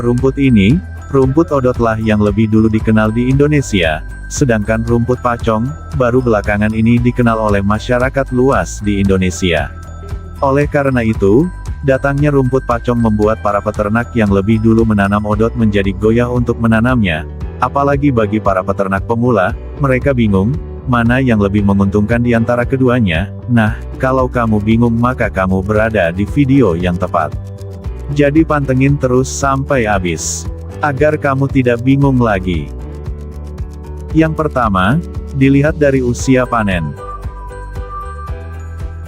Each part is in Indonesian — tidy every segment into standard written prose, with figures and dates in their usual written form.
Rumput ini, rumput odotlah yang lebih dulu dikenal di Indonesia, sedangkan rumput pacong, baru belakangan ini dikenal oleh masyarakat luas di Indonesia. Oleh karena itu, datangnya rumput pacong membuat para peternak yang lebih dulu menanam odot menjadi goyah untuk menanamnya, apalagi bagi para peternak pemula, mereka bingung, mana yang lebih menguntungkan di antara keduanya. Nah, kalau kamu bingung maka kamu berada di video yang tepat. Jadi pantengin terus sampai habis, agar kamu tidak bingung lagi. Yang pertama, dilihat dari usia panen.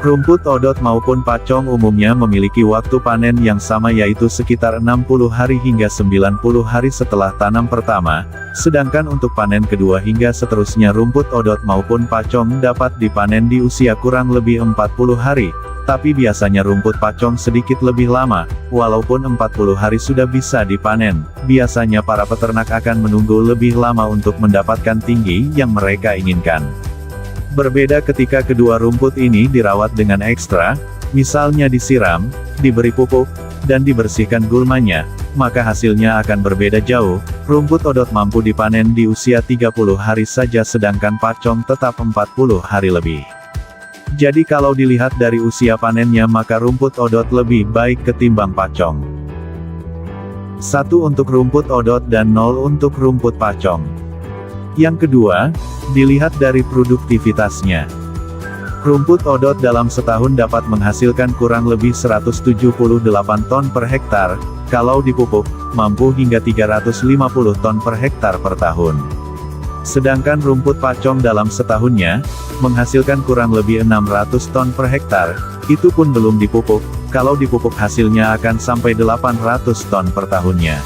Rumput odot maupun pacong umumnya memiliki waktu panen yang sama, yaitu sekitar 60 hari hingga 90 hari setelah tanam pertama, sedangkan untuk panen kedua hingga seterusnya rumput odot maupun pacong dapat dipanen di usia kurang lebih 40 hari, tapi biasanya rumput pacong sedikit lebih lama, walaupun 40 hari sudah bisa dipanen, biasanya para peternak akan menunggu lebih lama untuk mendapatkan tinggi yang mereka inginkan. Berbeda ketika kedua rumput ini dirawat dengan ekstra, misalnya disiram, diberi pupuk, dan dibersihkan gulmanya, maka hasilnya akan berbeda jauh. Rumput odot mampu dipanen di usia 30 hari saja sedangkan pacong tetap 40 hari lebih. Jadi kalau dilihat dari usia panennya maka rumput odot lebih baik ketimbang pacong. 1 untuk rumput odot dan 0 untuk rumput pacong. Yang kedua, dilihat dari produktivitasnya. Rumput odot dalam setahun dapat menghasilkan kurang lebih 178 ton per hektar, kalau dipupuk, mampu hingga 350 ton per hektar per tahun. Sedangkan rumput pacong dalam setahunnya, menghasilkan kurang lebih 600 ton per hektar, itu pun belum dipupuk, kalau dipupuk hasilnya akan sampai 800 ton per tahunnya.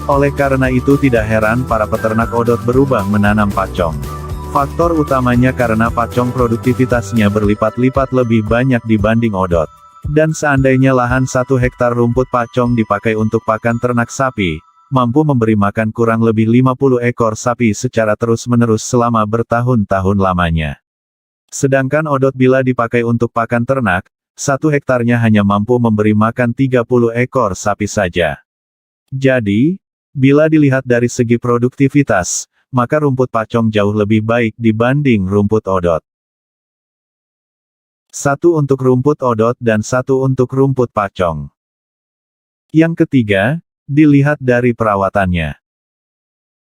Oleh karena itu tidak heran para peternak odot berubah menanam pacong. Faktor utamanya karena pacong produktivitasnya berlipat-lipat lebih banyak dibanding odot. Dan seandainya lahan 1 hektar rumput pacong dipakai untuk pakan ternak sapi, mampu memberi makan kurang lebih 50 ekor sapi secara terus-menerus selama bertahun-tahun lamanya. Sedangkan odot bila dipakai untuk pakan ternak, 1 hektarnya hanya mampu memberi makan 30 ekor sapi saja. Jadi, bila dilihat dari segi produktivitas, maka rumput pacong jauh lebih baik dibanding rumput odot. 1 untuk rumput odot dan 1 untuk rumput pacong. Yang ketiga, dilihat dari perawatannya.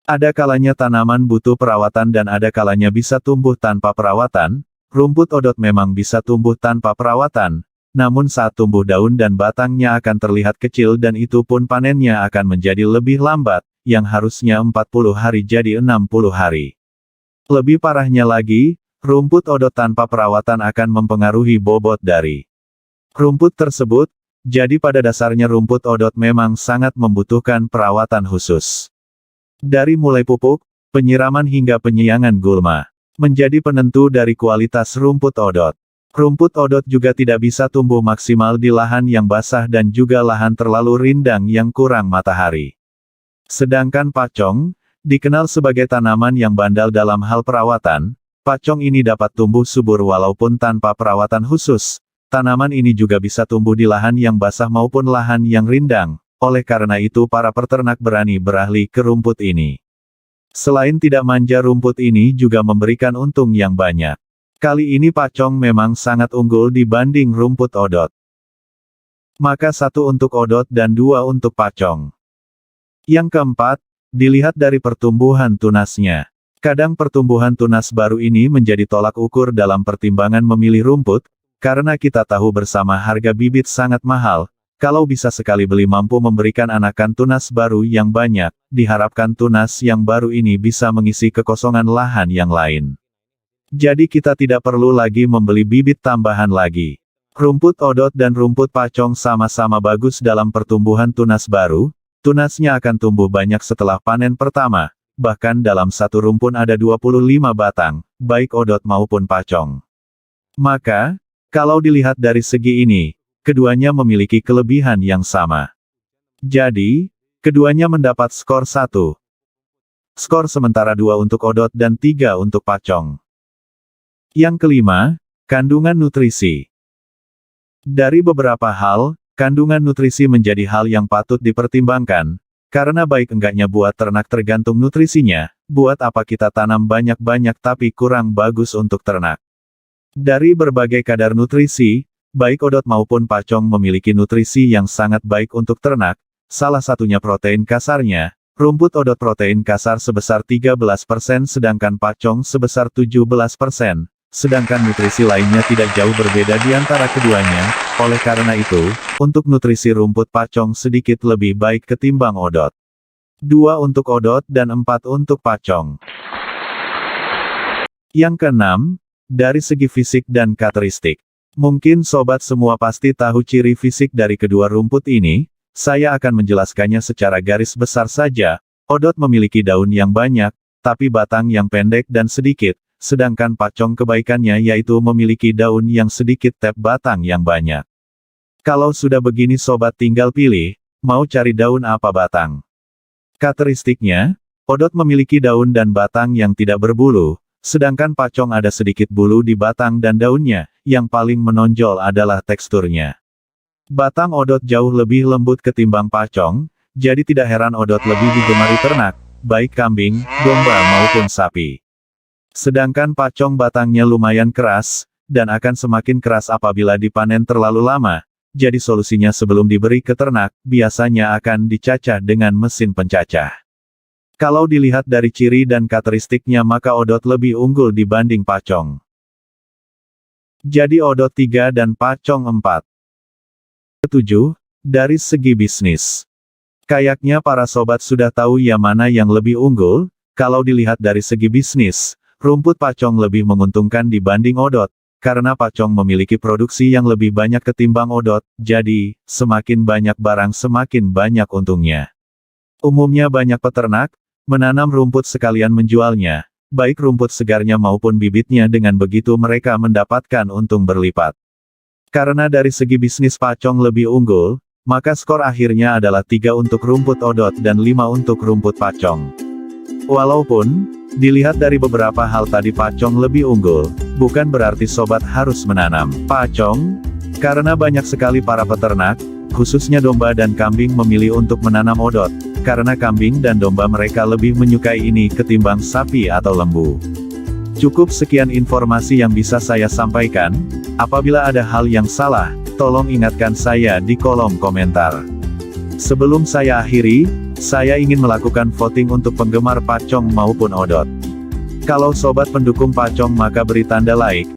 Ada kalanya tanaman butuh perawatan dan ada kalanya bisa tumbuh tanpa perawatan. Rumput odot memang bisa tumbuh tanpa perawatan, namun saat tumbuh daun dan batangnya akan terlihat kecil dan itu pun panennya akan menjadi lebih lambat, yang harusnya 40 hari jadi 60 hari. Lebih parahnya lagi, rumput odot tanpa perawatan akan mempengaruhi bobot dari rumput tersebut, jadi pada dasarnya rumput odot memang sangat membutuhkan perawatan khusus. Dari mulai pupuk, penyiraman hingga penyiangan gulma, menjadi penentu dari kualitas rumput odot. Rumput odot juga tidak bisa tumbuh maksimal di lahan yang basah dan juga lahan terlalu rindang yang kurang matahari. Sedangkan pacong, dikenal sebagai tanaman yang bandal dalam hal perawatan, pacong ini dapat tumbuh subur walaupun tanpa perawatan khusus. Tanaman ini juga bisa tumbuh di lahan yang basah maupun lahan yang rindang, oleh karena itu para peternak berani beralih ke rumput ini. Selain tidak manja rumput ini juga memberikan untung yang banyak. Kali ini pacong memang sangat unggul dibanding rumput odot. Maka 1 untuk odot dan 2 untuk pacong. Yang keempat, dilihat dari pertumbuhan tunasnya. Kadang pertumbuhan tunas baru ini menjadi tolak ukur dalam pertimbangan memilih rumput, karena kita tahu bersama harga bibit sangat mahal. Kalau bisa sekali beli mampu memberikan anakan tunas baru yang banyak, diharapkan tunas yang baru ini bisa mengisi kekosongan lahan yang lain. Jadi kita tidak perlu lagi membeli bibit tambahan lagi. Rumput odot dan rumput pacong sama-sama bagus dalam pertumbuhan tunas baru, tunasnya akan tumbuh banyak setelah panen pertama, bahkan dalam satu rumpun ada 25 batang, baik odot maupun pacong. Maka, kalau dilihat dari segi ini, keduanya memiliki kelebihan yang sama. Jadi, keduanya mendapat skor 1. Skor sementara 2 untuk odot dan 3 untuk pacong. Yang kelima, kandungan nutrisi. Dari beberapa hal, kandungan nutrisi menjadi hal yang patut dipertimbangkan, Karena baik enggaknya buat ternak tergantung nutrisinya, buat apa kita tanam banyak-banyak tapi kurang bagus untuk ternak. Dari berbagai kadar nutrisi, baik odot maupun pacong memiliki nutrisi yang sangat baik untuk ternak, salah satunya protein kasarnya. Rumput odot protein kasar sebesar 13% sedangkan pacong sebesar 17%, sedangkan nutrisi lainnya tidak jauh berbeda di antara keduanya, oleh karena itu, untuk nutrisi rumput pacong sedikit lebih baik ketimbang odot. 2 untuk odot dan 4 untuk pacong. Yang keenam, dari segi fisik dan karakteristik. Mungkin sobat semua pasti tahu ciri fisik dari kedua rumput ini, saya akan menjelaskannya secara garis besar saja. Odot memiliki daun yang banyak, tapi batang yang pendek dan sedikit, sedangkan pacong kebaikannya yaitu memiliki daun yang sedikit tapi batang yang banyak. Kalau sudah begini sobat tinggal pilih, mau cari daun apa batang. Karakteristiknya, odot memiliki daun dan batang yang tidak berbulu, sedangkan pacong ada sedikit bulu di batang dan daunnya, yang paling menonjol adalah teksturnya. Batang odot jauh lebih lembut ketimbang pacong, jadi tidak heran odot lebih digemari ternak, baik kambing, domba maupun sapi. Sedangkan pacong batangnya lumayan keras, dan akan semakin keras apabila dipanen terlalu lama, jadi solusinya sebelum diberi ke ternak, biasanya akan dicacah dengan mesin pencacah. Kalau dilihat dari ciri dan karakteristiknya maka odot lebih unggul dibanding pacong. Jadi odot 3 dan pacong 4. Ketujuh, dari segi bisnis. Kayaknya para sobat sudah tahu ya mana yang lebih unggul, kalau dilihat dari segi bisnis. Rumput pacong lebih menguntungkan dibanding odot, karena pacong memiliki produksi yang lebih banyak ketimbang odot, jadi, semakin banyak barang semakin banyak untungnya. Umumnya banyak peternak, menanam rumput sekalian menjualnya, baik rumput segarnya maupun bibitnya dengan begitu mereka mendapatkan untung berlipat. Karena dari segi bisnis pacong lebih unggul, maka skor akhirnya adalah 3 untuk rumput odot dan 5 untuk rumput pacong. Walaupun, dilihat dari beberapa hal tadi pacong lebih unggul, bukan berarti sobat harus menanam pacong, karena banyak sekali para peternak, khususnya domba dan kambing memilih untuk menanam odot, karena kambing dan domba mereka lebih menyukai ini ketimbang sapi atau lembu. Cukup sekian informasi yang bisa saya sampaikan, apabila ada hal yang salah, tolong ingatkan saya di kolom komentar. Sebelum saya akhiri, saya ingin melakukan voting untuk penggemar pacong maupun odot. Kalau sobat pendukung pacong maka beri tanda like,